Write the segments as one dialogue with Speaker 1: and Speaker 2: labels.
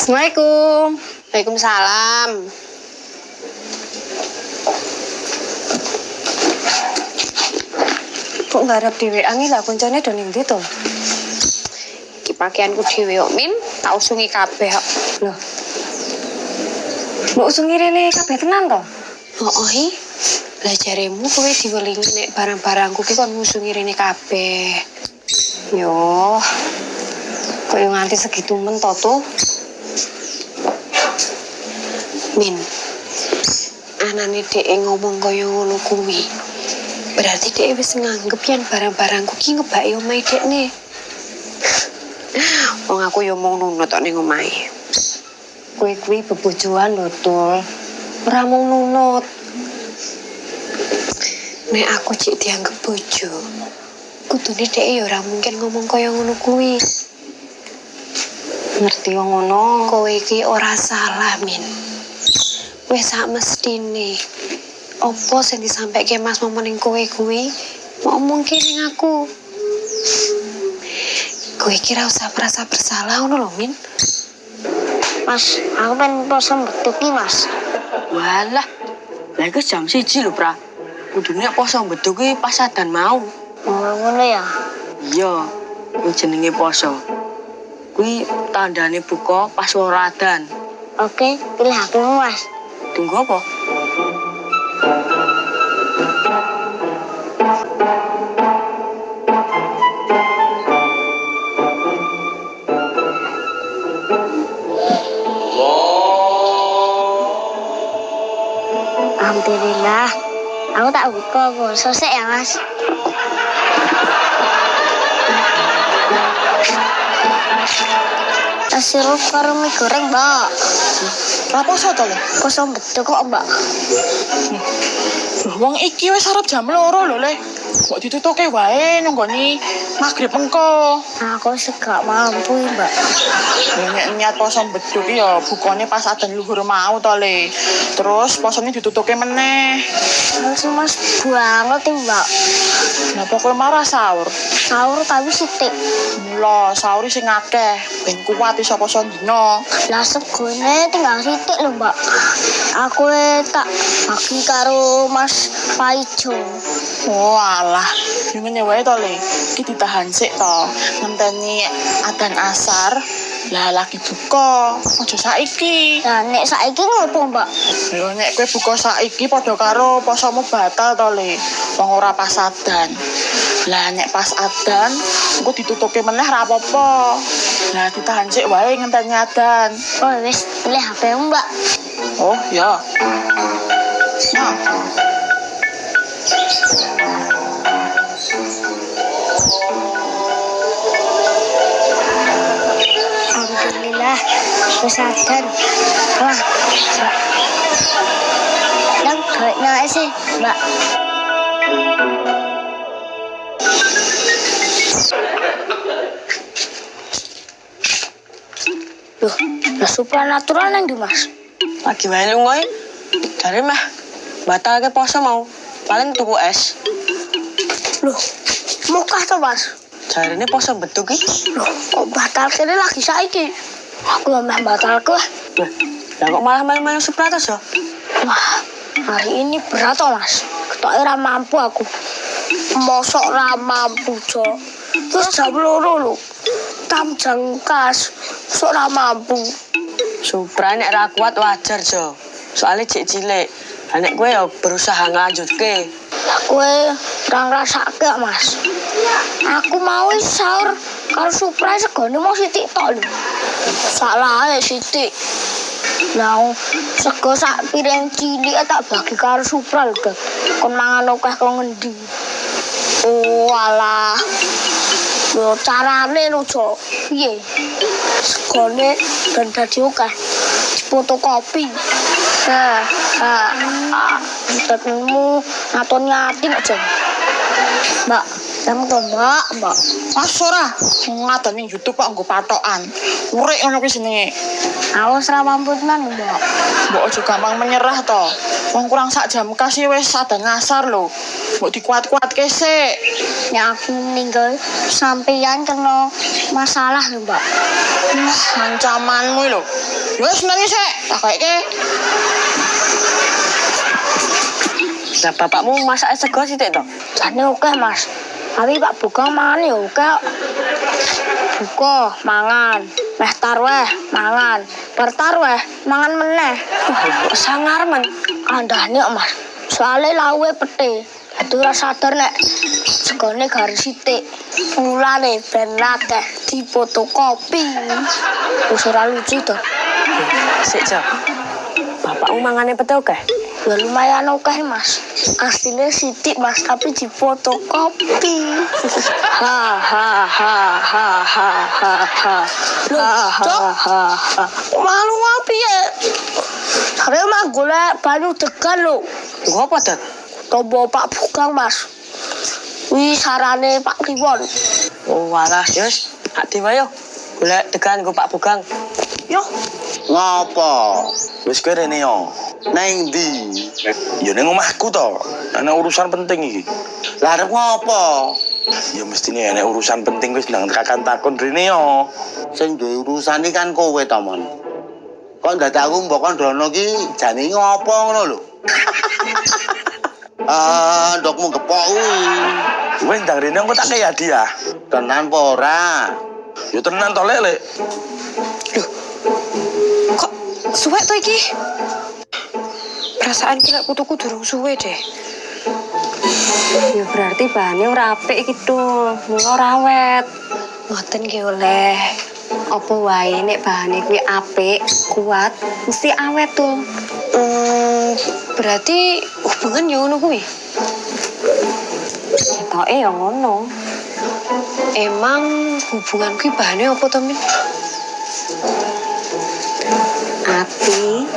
Speaker 1: Assalamualaikum.
Speaker 2: Waalaikumsalam.
Speaker 1: Kok nggak ada dhewean iki lah koncone do ning ndi to?
Speaker 2: Iki pakaianku dhewe kok, Min. Tak usungi kabeh kok.
Speaker 1: Loh. Mbok usungi rene kabeh tenan to?
Speaker 2: Hooh. Lah jaremu kowe diwelingi nek barang-barangku ki kon ngusungi rene kabeh.
Speaker 1: Yo. Kok yo nganti segitu men to tuh?
Speaker 2: Min. Anane dhek ngomong kaya ngono kuwi. Berarti dhek wis nganggep yen barang-barangku ki ngebaki omahe dekne. Wong aku yo mung nunut tok ning omahe.
Speaker 1: Kowe kuwi bebojoan lho, Tul. Ora mung nunut.
Speaker 2: Nek aku cik dianggep bojo, kudune dhek ya ora mungkin ngomong kaya ngono kuwi.
Speaker 1: Ngerti wong ngono.
Speaker 2: Kowe iki ora salah, Min. Wis sak mestine. Apa sing disampaike Mas Momo ning kowe kuwi mau mungkin ning aku. Kowe iki ora usah merasa bersalah ngono lho, Min.
Speaker 3: Mas, aku pengen poso mbeduk nih, Mas.
Speaker 4: Walah, lah iku jam 1 lho, Pra. Kudune poso mbeduk iki pas adan mau.
Speaker 3: Oh, ngono ya.
Speaker 4: Iya, kuwi jenenge poso. Kuwi tandane buka pas ora adan.
Speaker 3: Oke, pilih hakmu, Mas.
Speaker 4: Tunggu apa?
Speaker 3: Alhamdulillah. Aku tak buka poso sik ya, Mas. Sirup karo mie goreng, Mbak.
Speaker 5: Lah poso to lho.
Speaker 3: Poso mbeduk kok, Mbak.
Speaker 5: Wong iki wis arep jam 2 lho, Le. Kok ditutuke wae nunggoni magrib engko.
Speaker 3: Aku sih gak mampu, Mbak.
Speaker 5: Nek niat poso mbeduk ya bukane pas adan luhur mau to, Le. Terus posone ditutuke meneh.
Speaker 3: Langsung Mas banget, Mbak.
Speaker 5: Napa kowe marah sahur?
Speaker 3: Sahur tapi sithik.
Speaker 5: Mula sahur sing akeh ben kuat iso poso dina.
Speaker 3: Lah segone tinggal sithik lho, Mbak. Aku tak bagi karo Mas Paijo.
Speaker 5: Oh alah, ngene wae to, Le. Iki ditahan sik to. Ngenteni adan asar. Lah lagi buka, aja saiki.
Speaker 3: Lah nek saiki ngopo, Mbak?
Speaker 5: Lho nek kowe buka saiki padha karo posomu batal to, Le. Wong ora pas adan. Lah nek pas adan, engko ditutuke meneh ra apa-apa. Lah ditahan sik wae ngenteni adan.
Speaker 3: Oh wis, pilih HP-mu, Mbak.
Speaker 5: Oh, ya. Nah.
Speaker 3: Alhamdulillah, wis adan. Wah, Mbak. Nang gak sih, Mbak.
Speaker 4: Loh, lah supranatural nang ndi, Mas? Lagi wae lunga iki. Jare mah batalke poso mau. Paling tuku es.
Speaker 3: Loh, mukah to, Mas?
Speaker 4: Jarene poso mbeduk iki.
Speaker 3: Loh, kok batal kene lagi saiki? Aku meh batalku.
Speaker 4: Lah, kok malah main-main supratos ya?
Speaker 3: Wah, hari ini berat toh, Mas. Ketok ora mampu aku. Mosok ora mampu, Cok. Terus jam 2 lho. Tam jangkas. Sok ora mampu.
Speaker 4: Supra nek ra kuat wajar, Jo. Soale cek cilik. Lah nek kowe ya berusaha nglanjutke.
Speaker 3: Lah kowe ora ngrasake, Mas. Aku mau sahur karo Supra segone mau sithik tok lho. Salah ae sithik. Lah sego sak piring cilik tak bagi karo Supra lho, Dad. Kon mangan akeh kok ngendi? Oh, alah. Yo carane lho, Cok. Piye? Segone ben dadi akeh. Fotokopi. Tetemu natoni ati kok, Jon. Mbak, Kamu tuh mbak.
Speaker 5: Mas ora ngadani YouTube kok nggo patokan. Urek ngono kuwi jenenge.
Speaker 3: Awas ra mampu tenan mbak.
Speaker 5: Mbok aja gampang menyerah to. Wong kurang sak jam kasih wis sadan ngasar lho. Mbok dikuat-kuatke sik.
Speaker 3: Ya aku meninggal sampeyan kena masalah lho mbak.
Speaker 5: Ancamanmu lho. Ya wis nangis sik, tak kayake.
Speaker 4: Lah bapakmu masak sego sithik to?
Speaker 3: Jane oke mas. Tapi Pak Buka mangan ya oke. Buka mangan, meh tarweh mangan, pertarweh mangan meneh.
Speaker 4: Kok sangar men.
Speaker 3: Andane kok mas. Soale lawe pete. Dadi ora sadar nek segone garis sithik. Mulane ben akeh dipotokopi. Wis ora lucu to.
Speaker 4: Sik, Jo. Bapakmu mangane pete oke?
Speaker 3: Ya lumayan oke mas. Aslinya sithik mas tapi dipotokopi.
Speaker 4: Ha ha ha ha ha ha ha.
Speaker 3: Loh, Cok. Malu apa ya? Hari mah golek banyu degan lho.
Speaker 4: Nggo apa, Dad?
Speaker 3: Tombo Pak Bugang mas. Wih sarane Pak Kliwon.
Speaker 4: Oh, walah, Yus. Ati wae yo. Golek degan nggo Pak Bugang.
Speaker 3: Yo.
Speaker 6: Ngapa? Wis kene yo. Nang ndi?
Speaker 7: Ya ning omahku to. Ana urusan penting iki.
Speaker 6: Lah arep ngopo?
Speaker 7: Ya mestine ana urusan penting wis ndang kakan takon rene yo.
Speaker 6: Sing duwe urusan iki kan kowe to, Mon. Kok ndadakku mbok kandhana iki jane ngopo ngono lho. Ndokmu gepok kuwi.
Speaker 7: Wis ndang rene engko tak kei hadiah.
Speaker 6: Tenan apa ora?
Speaker 7: Ya tenan to, Lek.
Speaker 2: Kok suwe to iki? Perasaan kira putuku durung suwe deh.
Speaker 1: Ya berarti bahannya ora apik iki Dul. Mula ora awet.
Speaker 2: Ngoten ki oleh.
Speaker 1: Apa wae nek bahane kuwi apik, kuat, mesti awet tuh.
Speaker 2: Berarti hubungan yo ngono kuwi.
Speaker 1: Ketoke ya ngono.
Speaker 2: Emang hubungan kuwi bahane apa to, Min?
Speaker 1: Ati,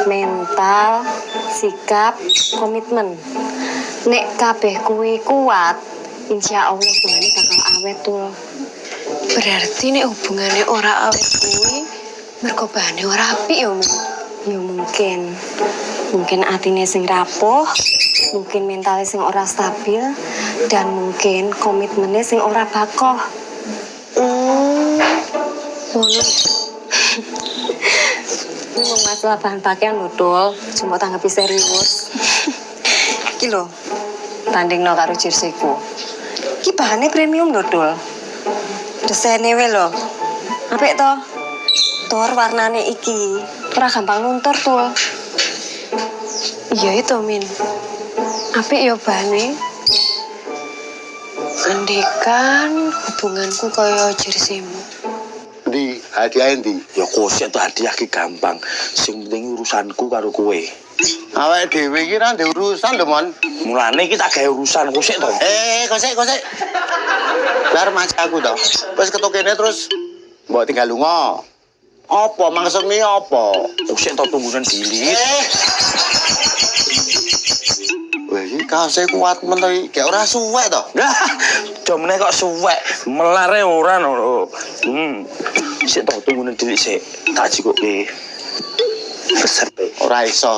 Speaker 1: mental, sikap, komitmen. Nek kabeh kuwi kuat, insya Allah hubungannya bakal awet tuh.
Speaker 2: Berarti nek hubungannya ora awet kuwi mergo bahane ora apik yo, Min.
Speaker 1: Ya mungkin atine sing rapuh, mungkin mentalnya sing ora stabil, dan mungkin komitmennya sing ora bakoh.
Speaker 2: Ngono.
Speaker 1: Ini mau masalah bahan pakaian lho, Dul. Cuma tanggapi serius. Iki lho, tandingno karo jersiku. Iki bahannya premium lho, Dul. Desainnya we lho. Apik to? Tur warnane iki. Ora gampang luntur, Dul.
Speaker 2: Iya itu, Min. Apik yo bahane. Andekan hubunganku kaya jersimu.
Speaker 6: Ndi hadiah ndi?
Speaker 7: Ya kosek to hadiah ki gampang. Sing penting urusanku karo kowe.
Speaker 6: Awake dhewe iki ra ndek urusan lho, Mon.
Speaker 7: Mulane iki tak gawe urusan kosek to.
Speaker 6: Kosek. Lar mas aku to. Wis ketok kene terus mbok tinggal lunga. Apa maksudmu apa?
Speaker 7: Kosek to tunggunan dilit.
Speaker 6: Wah, iki kaose kuat men to iki. Gak ora suwek to.
Speaker 7: Lah, jomne kok suwek, melare ora lho. Sik to tunggunan dilit sik. Tak jikoke. Besar pe.
Speaker 6: Ora iso.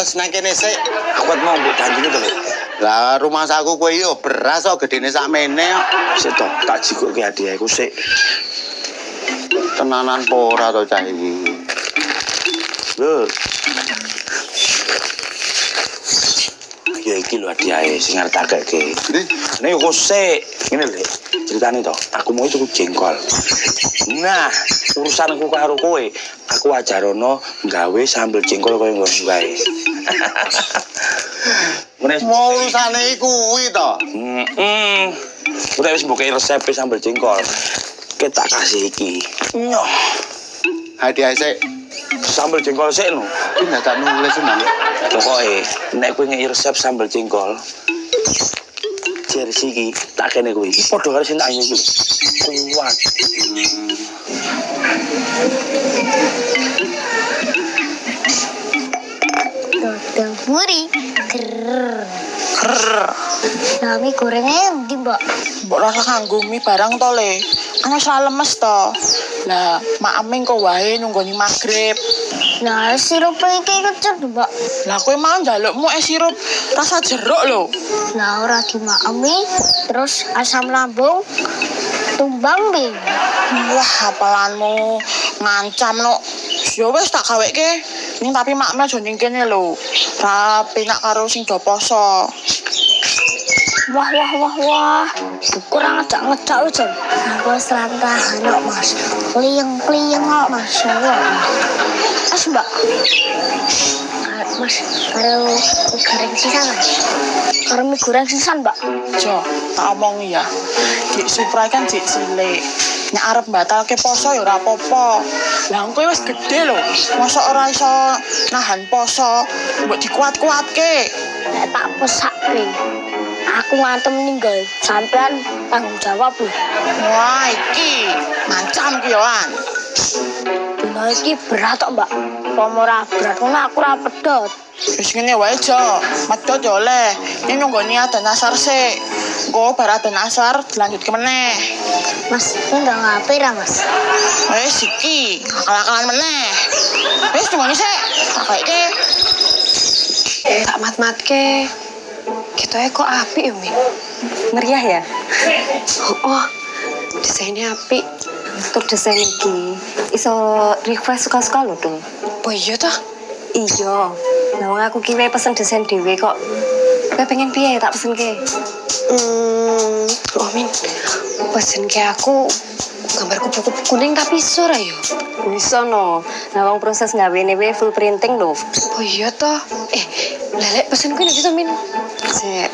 Speaker 6: Seneng kene sik.
Speaker 7: Aku mau mbok janjine to, Lek.
Speaker 6: Lah rumah saku kowe yo beras kok gedene sakmene kok.
Speaker 7: Sik to, tak jikoke hadiahku sik.
Speaker 6: Tenanan apa ora to cah iki?
Speaker 7: Lho. Ya iki lho hadiahe sing arep tak geke. Nek kok sik ngene lho. Ceritane to, aku mau tuku jengkol. Nah, urusanku karo kowe, aku ajarono gawe sambel jengkol koyo ngono wae.
Speaker 6: Mau urusane kuwi to.
Speaker 7: Udah wis mbok resep sambel jengkol. Kita kasih iki. Nyoh.
Speaker 6: Hadiah sik.
Speaker 7: Sambel jengkol sik no.
Speaker 6: Iki ndak tak nulis nang.
Speaker 7: Pokoke nek kowe ngeki resep sambel jengkol, jersey iki tak kene kowe. Iki padha karo sing tak iki. Kuat.
Speaker 3: Dodol buri. Grrr. Nah, mie gorengnya di mbak.
Speaker 5: Mbok rasa kanggo mie barang to le. Kan wis ra lemes to. Lah, mak aming kok wae nunggoni magrib.
Speaker 3: Nah, sirupnya iki kecut mbak.
Speaker 5: Lah kowe mau njalukmu es sirup rasa jeruk lho.
Speaker 3: Nah, ora dimakami, terus asam lambung, tumbang mie.
Speaker 5: Wah, hafalanmu ngancam no. Ya wis tak gaweke. Ning tapi makme aja ning kene lho. Ra penak karo sing do poso.
Speaker 3: Wah. Kurang ngejak ujan. Aku selantahan kok mas. Kliyeng kok mas. Mas mbak. Mas, karo mie goreng sisan mas. Karo mie goreng sisan mbak.
Speaker 5: Jo, tak omong ya. Dik Supra kan dik cilik. Nek arep batalke poso ya ora apa-apa. Lah kowe wis gedhe lho. Mosok ora iso nahan poso, mbok dikuat-kuatke.
Speaker 3: Nek tak pesake. Aku ngantem ninggal. Sampean tanggung jawab lho.
Speaker 5: Wah, iki ngancam ki yoan.
Speaker 3: Dino iki berat kok mbak. Pomo ora berat, ngono aku ora pedot.
Speaker 5: Wis ngene wae, Jo. Medhot yo oleh. Ini nunggoni adan asar sik. Engko bar adan asar dilanjutke meneh.
Speaker 3: Mas, ini nggak ngapain lah mas.
Speaker 5: Wis iki, akal-akalan meneh. Wis nunggoni sik. Tak gaeke.
Speaker 2: Tak mat-matke. Ketoke kok apik yo, Min.
Speaker 1: Meriah ya?
Speaker 2: Oh, desainnya apik.
Speaker 1: Tur desain iki iso request suka-suka lho, Dul.
Speaker 2: Oh iya toh?
Speaker 1: Iya. Nah, wong aku ki pesen desain dhewe kok. Kowe pengen piye tak pesenke?
Speaker 2: Oh Min, pesen ke aku gambar kupu-kupu kuning tapi iso ra yo.
Speaker 1: Bisa no. Nah, wong proses ngawene wae full printing lho.
Speaker 2: Oh iya toh? Lelek pesen kuwi nek Min.
Speaker 1: Sik.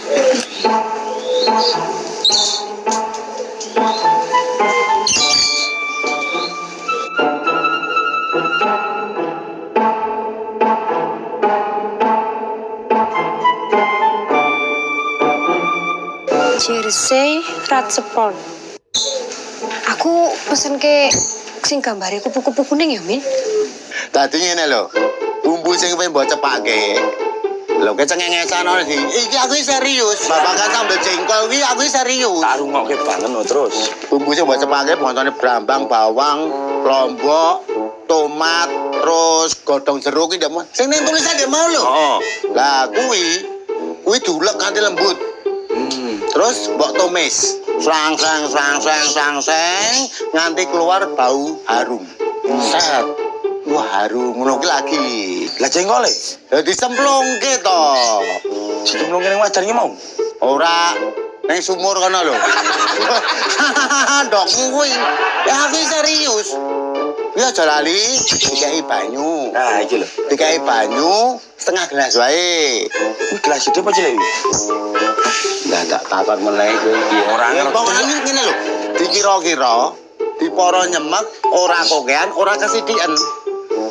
Speaker 2: Jersey Ratsport. Aku pesen ke sing gambare kupu-kupu kuning ya, Min.
Speaker 6: Tadi ngene lho. Bumbu sing pengen mbok cepake. Lho kecengengesan ora iki. Iki aku serius. Babakan sambel jengkol iki aku serius.
Speaker 7: Tak rungokke banget no terus.
Speaker 6: Bumbu sing mbok cepake bontone brambang, bawang, lombok, tomat, terus godhong jeruk iki ndak. Sing ning tulisan ndak mau lho.
Speaker 7: Oh.
Speaker 6: Lah kuwi diulek nganti lembut. Terus mbok tumis. Sang nganti keluar bau harum. Set. Wah, harum ngono ki lagi.
Speaker 7: Lah jengkole.
Speaker 6: Ya disemplungke to.
Speaker 7: Ditemplung kene wajan iki mau.
Speaker 6: Ora ning sumur kono lho. Ndokmu kuwi. Ya aku serius. Ya aja lali dikai banyu.
Speaker 7: Nah, iki lho.
Speaker 6: Dikai banyu setengah gelas wae.
Speaker 7: Iki gelas itu apa cilik?
Speaker 6: Lah tak takon meneh kowe iki.
Speaker 7: Ora ngerti.
Speaker 6: Pokoknya ngene lho. Dikira-kira diporo nyemek ora kokean, ora kesithiken.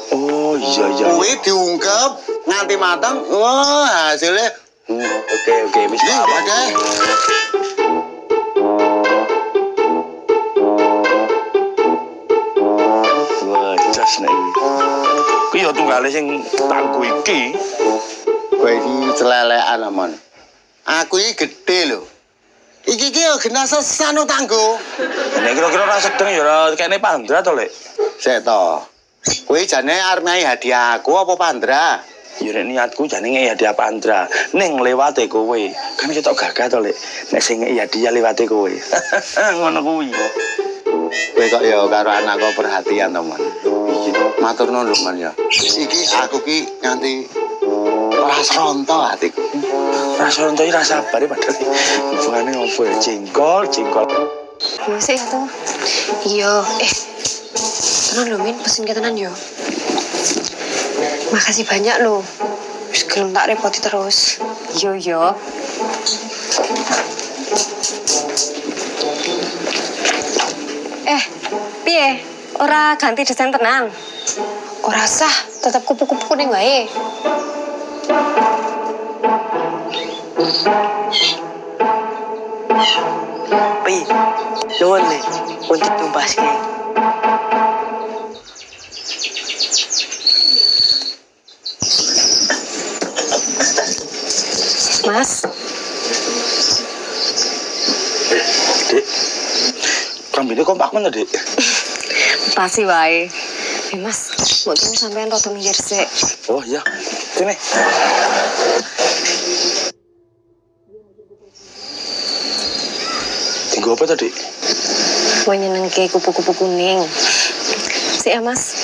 Speaker 7: Oh, iya.
Speaker 6: Kuwi diungkep nganti mateng. Wah, hasilnya
Speaker 7: Oke, wis
Speaker 6: Iya,
Speaker 7: paham.
Speaker 6: ada.
Speaker 7: Wah, jas nek iki. Kuwi ya tunggale sing tanggo iki.
Speaker 6: Kowe iki celelekan amon. Aku iki gede lho. Iki yo genasa sanu tanggo.
Speaker 7: Nek kira-kira ora sedeng ya ora kene Pandra to, Lek.
Speaker 6: Sik to. Kowe jane arep ngai hadiah aku apa Pandra?
Speaker 7: Ya nek niatku jane ngeki hadiah Pandra. Ning lewate kowe. Kan ketok gagah to, Lek. Nek sing ngeki hadiah lewate kowe. Ngono kuwi.
Speaker 6: Kowe kok ya karo anakku perhatian to, Mon. Iki matur nuwun lho, Mon ya. Iki aku ki nganti ora seronto atiku.
Speaker 7: Rasa rontoki rasa sabar padahal. Hubungane opo ya? Jengkol.
Speaker 2: Yo sih tuh. Iya, tenan lho Min, pesen ke tenan yo. Makasih banyak lho. Wis gelem tak repoti terus.
Speaker 1: Yo. Piye? Ora ganti desain tenan.
Speaker 2: Ora sah, tetep kupu-kupu kuning wae.
Speaker 4: Pi, nuwun nih untuk numpaske.
Speaker 1: Mas,
Speaker 7: Dik, rambine kompak men Dik.
Speaker 1: Pasti wae. Mas, mau cuma sampean rada minggir sik.
Speaker 7: Oh iya, sini. Tinggal apa tadi?
Speaker 1: Mau nyenengke kupu-kupu kuning. Sik ya, Mas.